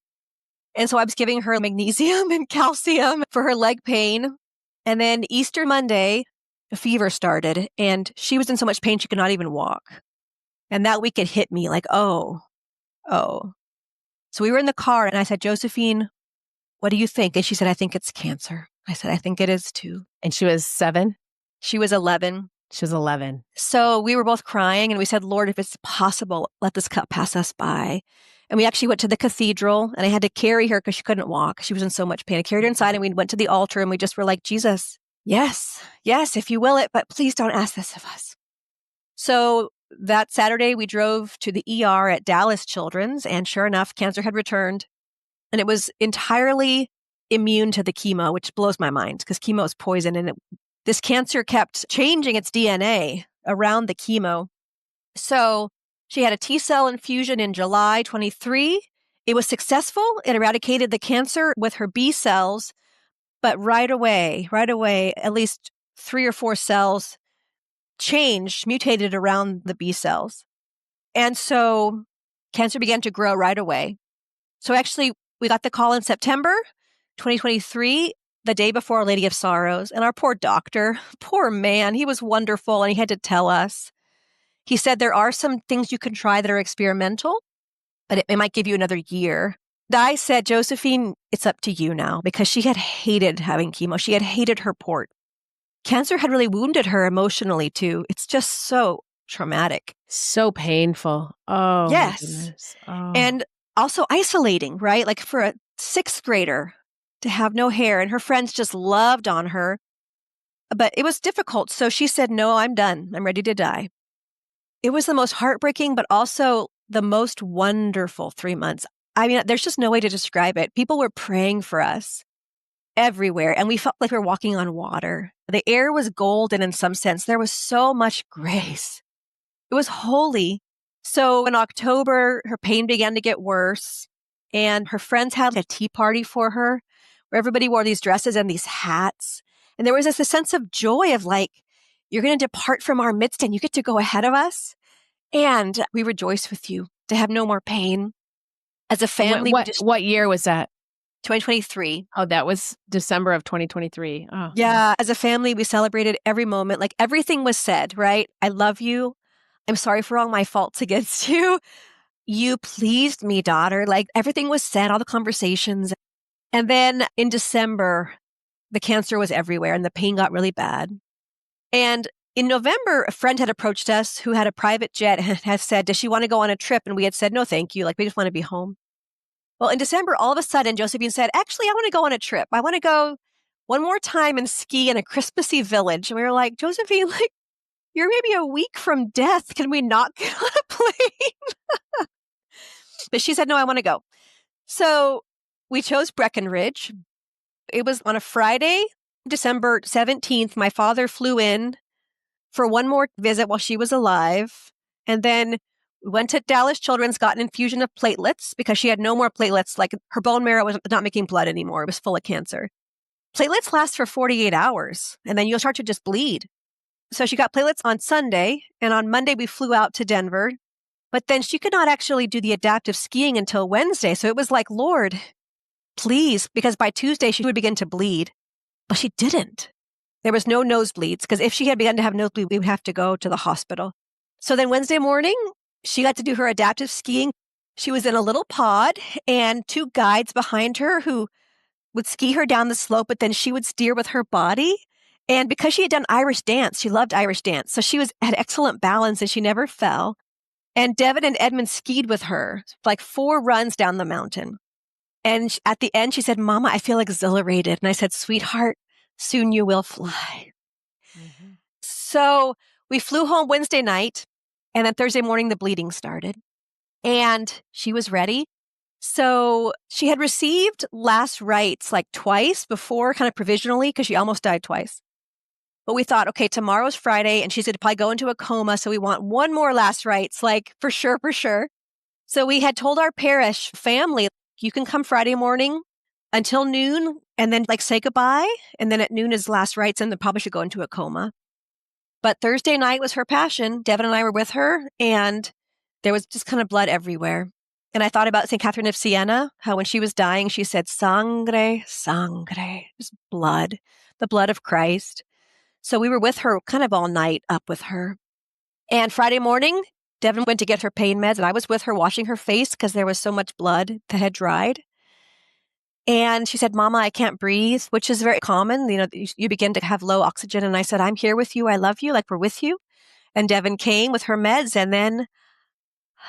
And so I was giving her magnesium and calcium for her leg pain. And then Easter Monday, a fever started and she was in so much pain she could not even walk. And that week it hit me like, oh. So we were in the car and I said, Josephine, what do you think? And she said, I think it's cancer. I said, I think it is too. And she was 7? She was 11. She was 11. So we were both crying and we said, Lord, if it's possible, let this cup pass us by. And we actually went to the cathedral and I had to carry her because she couldn't walk. She was in so much pain. I carried her inside and we went to the altar and we just were like, Jesus, yes, if you will it, but please don't ask this of us. So that Saturday we drove to the ER at Dallas Children's and sure enough, cancer had returned and it was entirely immune to the chemo, which blows my mind because chemo is poison and this cancer kept changing its DNA around the chemo. So she had a T-cell infusion in July 23. It was successful. It eradicated the cancer with her B cells, but right away, at least 3 or 4 cells changed, mutated around the B cells. And so cancer began to grow right away. So actually, we got the call in September 2023, the day before Our Lady of Sorrows. And our poor doctor, poor man, he was wonderful. And he had to tell us. He said, there are some things you can try that are experimental, but it might give you another year. I said, Josephine, it's up to you now because she had hated having chemo. She had hated her port. Cancer had really wounded her emotionally too. It's just so traumatic. So painful. Oh, yes. My goodness. Oh. And also isolating, right? Like for a 6th grader to have no hair and her friends just loved on her. But it was difficult. So she said, no, I'm done. I'm ready to die. It was the most heartbreaking, but also the most wonderful 3 months. I mean, there's just no way to describe it. People were praying for us everywhere, and we felt like we were walking on water. The air was golden in some sense. There was so much grace. It was holy. So in October, her pain began to get worse, And her friends had a tea party for her where everybody wore these dresses and these hats. And there was this sense of joy of like, you're going to depart from our midst and you get to go ahead of us. And we rejoice with you to have no more pain. As a family, we just What year was that? 2023. Oh, that was December of 2023. Oh, Yeah. As a family, we celebrated every moment. Like everything was said, right? I love you. I'm sorry for all my faults against you. You pleased me, daughter. Like everything was said, all the conversations. And then in December, the cancer was everywhere and the pain got really bad. And in November, a friend had approached us who had a private jet and had said, does she want to go on a trip? And we had said, no, thank you. Like we just want to be home. Well, in December, all of a sudden, Josephine said, actually, I want to go on a trip. I want to go one more time and ski in a Christmassy village. And we were like, Josephine, like, you're maybe a week from death. Can we not get on a plane? But she said, no, I want to go. So we chose Breckenridge. It was on a Friday, December 17th. My father flew in for one more visit while she was alive. And then we went to Dallas Children's, got an infusion of platelets because she had no more platelets. Like her bone marrow was not making blood anymore. It was full of cancer. Platelets last for 48 hours and then you'll start to just bleed. So she got platelets on Sunday, and on Monday we flew out to Denver. But then she could not actually do the adaptive skiing until Wednesday. So it was like, Lord, please, because by Tuesday she would begin to bleed. But she didn't. There was no nosebleeds, because if she had begun to have nosebleeds, we would have to go to the hospital. So then Wednesday morning, she got to do her adaptive skiing. She was in a little pod and two guides behind her who would ski her down the slope, but then she would steer with her body. And because she had done Irish dance, she loved Irish dance. So she had excellent balance and she never fell. And Devin and Edmund skied with her like 4 runs down the mountain. And at the end, she said, Mama, I feel exhilarated. And I said, sweetheart, soon you will fly. Mm-hmm. So we flew home Wednesday night. And then Thursday morning, the bleeding started. And she was ready. So she had received last rites like twice before, kind of provisionally, because she almost died twice. But we thought, okay, tomorrow's Friday, and she's going to probably go into a coma. So we want one more last rites, like for sure, for sure. So we had told our parish family, you can come Friday morning until noon and then like say goodbye. And then at noon is last rites and then probably should go into a coma. But Thursday night was her passion. Devin and I were with her and there was just kind of blood everywhere. And I thought about St. Catherine of Siena, how when she was dying, she said, sangre, sangre, just blood, the blood of Christ. So we were with her kind of all night up with her. And Friday morning, Devin went to get her pain meds and I was with her washing her face because there was so much blood that had dried. And she said, Mama, I can't breathe, which is very common. You know, you begin to have low oxygen. And I said, I'm here with you. I love you. Like we're with you. And Devin came with her meds and then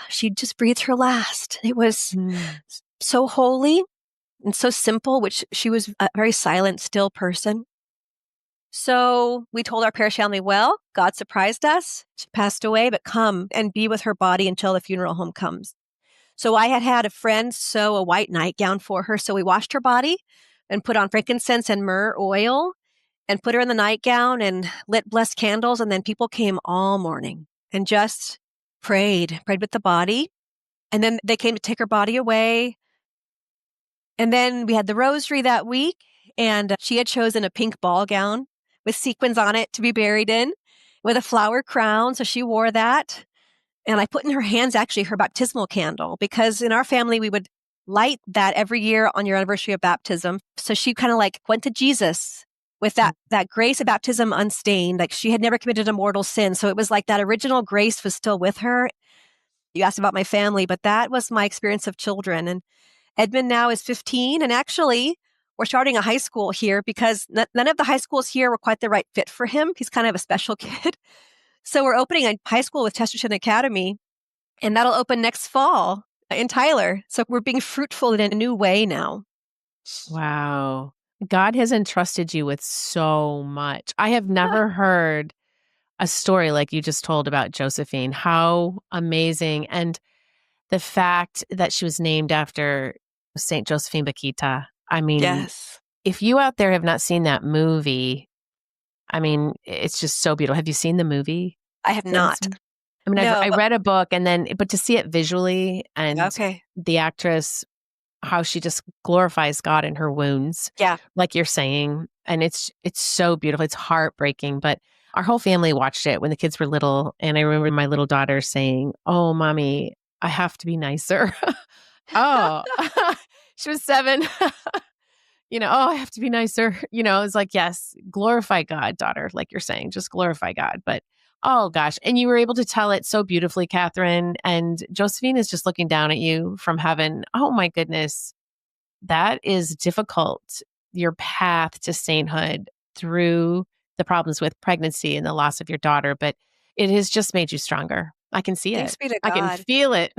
she just breathed her last. It was so holy and so simple, which she was a very silent, still person. So we told our parish family, well, God surprised us. She passed away, but come and be with her body until the funeral home comes. So I had a friend sew a white nightgown for her. So we washed her body and put on frankincense and myrrh oil and put her in the nightgown and lit blessed candles. And then people came all morning and just prayed with the body. And then they came to take her body away. And then we had the rosary that week. And she had chosen a pink ball gown with sequins on it to be buried in with a flower crown. So she wore that. And I put in her hands actually her baptismal candle because in our family, we would light that every year on your anniversary of baptism. So she kind of like went to Jesus with that grace of baptism unstained. Like she had never committed a mortal sin. So it was like that original grace was still with her. You asked about my family, but that was my experience of children. And Edmund now is 15. And actually, we're starting a high school here because none of the high schools here were quite the right fit for him. He's kind of a special kid. So we're opening a high school with Chesterton Academy, and that'll open next fall in Tyler. So we're being fruitful in a new way now. Wow. God has entrusted you with so much. I have never heard a story like you just told about Josephine. How amazing. And the fact that she was named after St. Josephine Bakhita. I mean, yes. If you out there have not seen that movie, I mean, it's just so beautiful. Have you seen the movie? I have not. I mean, I read a book but to see it visually and okay. the actress, how she just glorifies God in her wounds, Yeah. like you're saying. And it's so beautiful. It's heartbreaking. But our whole family watched it when the kids were little. And I remember my little daughter saying, "Oh, mommy, I have to be nicer." Oh, she was 7. "Oh, I have to be nicer." It's like, yes, glorify God, daughter, like you're saying, just glorify God. But oh gosh. And you were able to tell it so beautifully, Catherine. And Josephine is just looking down at you from heaven. Oh my goodness. That is difficult. Your path to sainthood through the problems with pregnancy and the loss of your daughter, but it has just made you stronger. I can see Thanks it. be to I can God. feel it.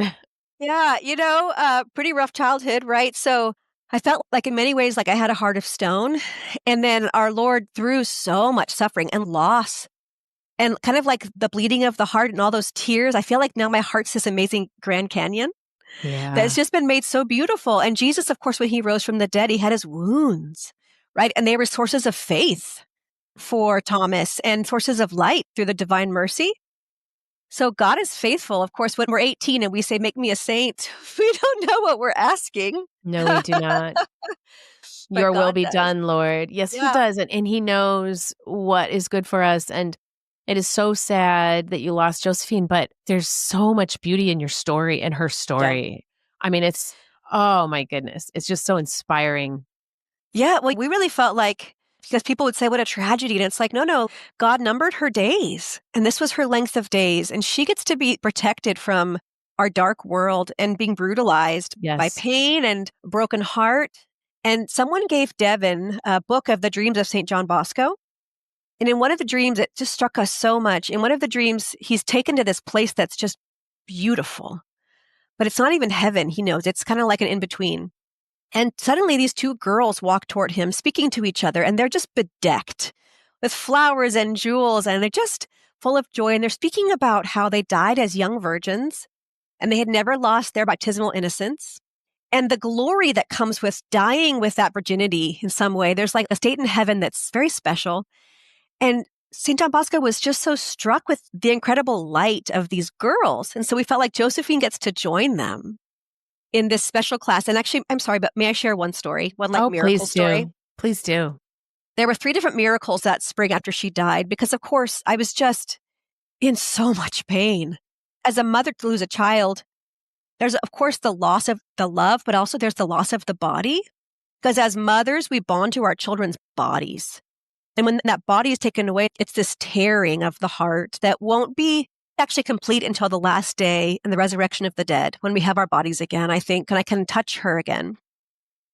Yeah, pretty rough childhood, right? So I felt like in many ways like I had a heart of stone. And then our Lord, through so much suffering and loss and kind of like the bleeding of the heart and all those tears, I feel like now my heart's this amazing Grand Canyon that's Yeah. just been made so beautiful. And Jesus, of course, when he rose from the dead, he had his wounds, right? And they were sources of faith for Thomas and sources of light through the divine mercy. So God is faithful. Of course, when we're 18 and we say, "Make me a saint," we don't know what we're asking, No, we do not. but Your will God be does. done, Lord. Yes, he Yeah. does. And he knows what is good for us. And it is so sad that you lost Josephine, but there's so much beauty in your story and her Yeah. story. I mean, oh my goodness. It's just so inspiring. Yeah. Well, we really felt like, because people would say, "What a tragedy." And it's like, no, no, God numbered her days. And this was her length of days. And she gets to be protected from our dark world and being brutalized by Yes. pain and broken heart. And someone gave Devin a book of the dreams of St. John Bosco. And in one of the dreams, it just struck us so much. In one of the dreams, he's taken to this place that's just beautiful, but it's not even heaven. He knows it's kind of like an in between. And suddenly these two girls walk toward him, speaking to each other, and they're just bedecked with flowers and jewels, and they're just full of joy. And they're speaking about how they died as young virgins and they had never lost their baptismal innocence. And the glory that comes with dying with that virginity in some way, there's like a state in heaven that's very special. And St. John Bosco was just so struck with the incredible light of these girls. And so we felt like Josephine gets to join them in this special class. And actually, I'm sorry, but may I share one story? One like Oh, miracle please story? do. Please do. There were 3 different miracles that spring after she died because, of course, I was just in so much pain. As a mother to lose a child, there's, of course, the loss of the love, but also there's the loss of the body. Because as mothers, we bond to our children's bodies. And when that body is taken away, it's this tearing of the heart that won't be actually complete until the last day and the resurrection of the dead, when we have our bodies again, I think, and I can touch her again.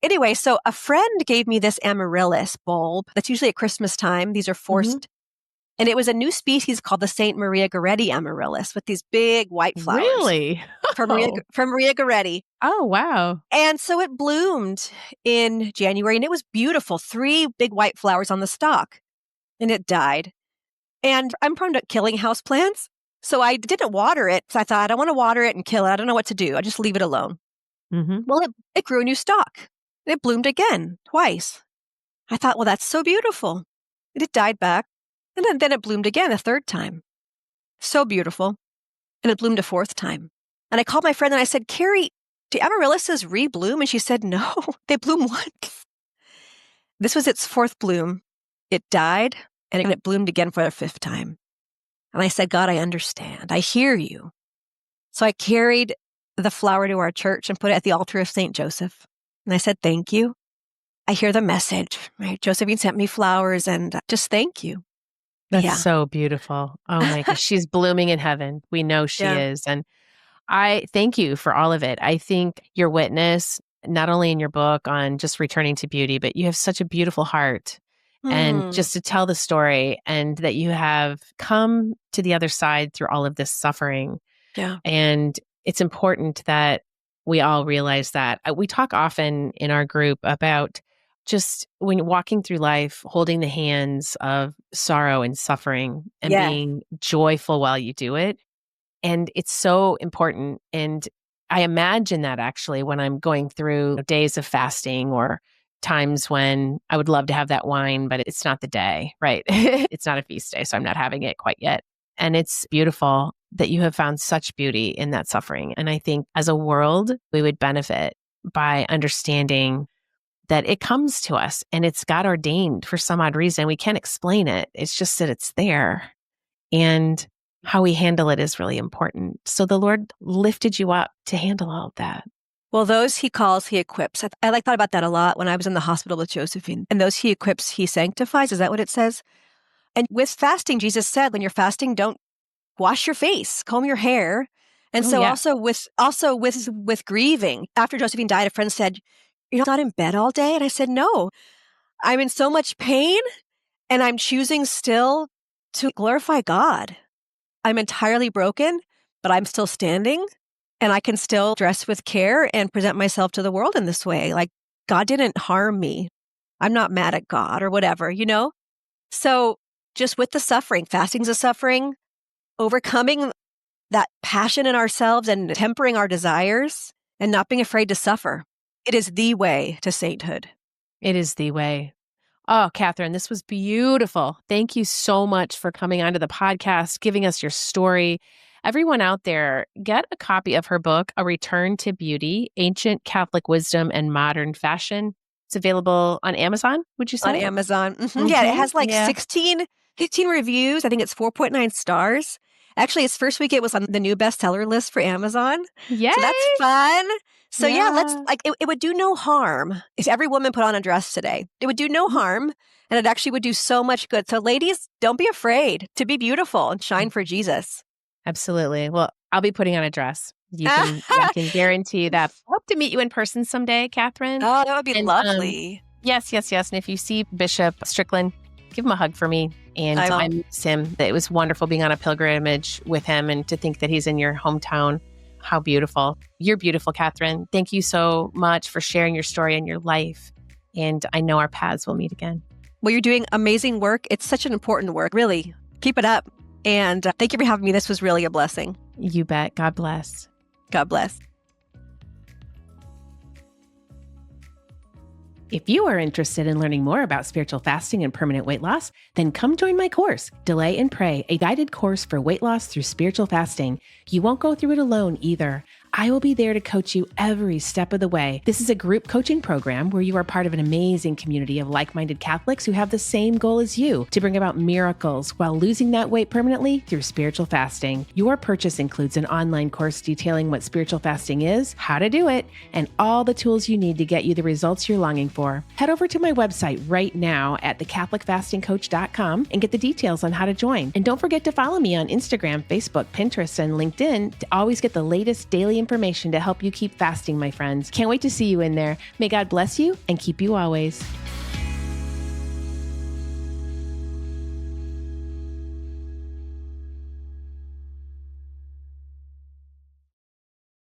Anyway, so a friend gave me this amaryllis bulb that's usually at Christmas time. These are Hmm. forced. And it was a new species called the St. Maria Goretti amaryllis with these big white flowers Really? from Oh. Maria Goretti. Oh, wow. And so it bloomed in January and it was beautiful. 3 big white flowers on the stalk, and it died. And I'm prone to killing houseplants. So I didn't water it. So I thought, I don't want to water it and kill it. I don't know what to do. I just leave it alone. Hmm. Well, it grew a new stalk. It bloomed again, twice. I thought, well, that's so beautiful. And it died back. And then it bloomed again a 3rd time. So beautiful. And it bloomed a 4th time. And I called my friend and I said, "Carrie, do amaryllises rebloom?" And she said, "No, they bloom once." This was its 4th bloom. It died and it bloomed again for a 5th time. And I said, "God, I understand. I hear you." So I carried the flower to our church and put it at the altar of St. Joseph. And I said, "Thank you. I hear the message, right? Josephine sent me flowers and just thank you." That's Yeah. so beautiful. Oh my gosh. She's blooming in heaven. We know she Yeah. is. And I thank you for all of it. I think your witness, not only in your book on just returning to beauty, but you have such a beautiful heart. And Hmm. just to tell the story and that you have come to the other side through all of this suffering. Yeah. And it's important that we all realize that. We talk often in our group about just when you're walking through life, holding the hands of sorrow and suffering and Yes. being joyful while you do it. And it's so important. And I imagine that actually when I'm going through days of fasting or times when I would love to have that wine, but it's not the day, right? It's not a feast day, so I'm not having it quite yet. And it's beautiful that you have found such beauty in that suffering. And I think as a world, we would benefit by understanding that it comes to us and it's God ordained for some odd reason. We can't explain it. It's just that it's there. And how we handle it is really important. So the Lord lifted you up to handle all of that. Well, those he calls, he equips. I thought about that a lot when I was in the hospital with Josephine. And those he equips, he sanctifies. Is that what it says? And with fasting, Jesus said, when you're fasting, don't wash your face, comb your hair. And so yeah. also with grieving, after Josephine died, a friend said, "You're not in bed all day?" And I said, "No, I'm in so much pain and I'm choosing still to glorify God. I'm entirely broken, but I'm still standing and I can still dress with care and present myself to the world in this way. Like God didn't harm me. I'm not mad at God or whatever, you know?" So just with the suffering, fasting's a suffering, overcoming that passion in ourselves and tempering our desires and not being afraid to suffer. It is the way to sainthood. It is the way. Oh, Catherine, this was beautiful. Thank you so much for coming onto the podcast, giving us your story. Everyone out there, get a copy of her book, A Return to Beauty, Ancient Catholic Wisdom and Modern Fashion. It's available on Amazon, would you say? On Amazon. Yeah, it has like Yeah. 15 reviews. I think it's 4.9 stars. Actually, its first week, it was on the new bestseller list for Amazon. Yay! So that's fun. So yeah, let's Yeah. like it would do no harm if every woman put on a dress today. It would do no harm, and it actually would do so much good. So ladies, don't be afraid to be beautiful and shine for Jesus. Absolutely. Well, I'll be putting on a dress. I can guarantee that. I hope to meet you in person someday, Catherine. Oh, that would be And, lovely. Yes. And if you see Bishop Strickland, give him a hug for me. And I will. I miss him. It was wonderful being on a pilgrimage with him and to think that he's in your hometown. How beautiful. You're beautiful, Catherine. Thank you so much for sharing your story and your life. And I know our paths will meet again. Well, you're doing amazing work. It's such an important work. Really. Keep it up. And thank you for having me. This was really a blessing. You bet. God bless. God bless. If you are interested in learning more about spiritual fasting and permanent weight loss, then come join my course, Delay and Pray, a guided course for weight loss through spiritual fasting. You won't go through it alone either. I will be there to coach you every step of the way. This is a group coaching program where you are part of an amazing community of like-minded Catholics who have the same goal as you, to bring about miracles while losing that weight permanently through spiritual fasting. Your purchase includes an online course detailing what spiritual fasting is, how to do it, and all the tools you need to get you the results you're longing for. Head over to my website right now at thecatholicfastingcoach.com and get the details on how to join. And don't forget to follow me on Instagram, Facebook, Pinterest, and LinkedIn to always get the latest daily information to help you keep fasting, my friends. Can't wait to see you in there. May God bless you and keep you always.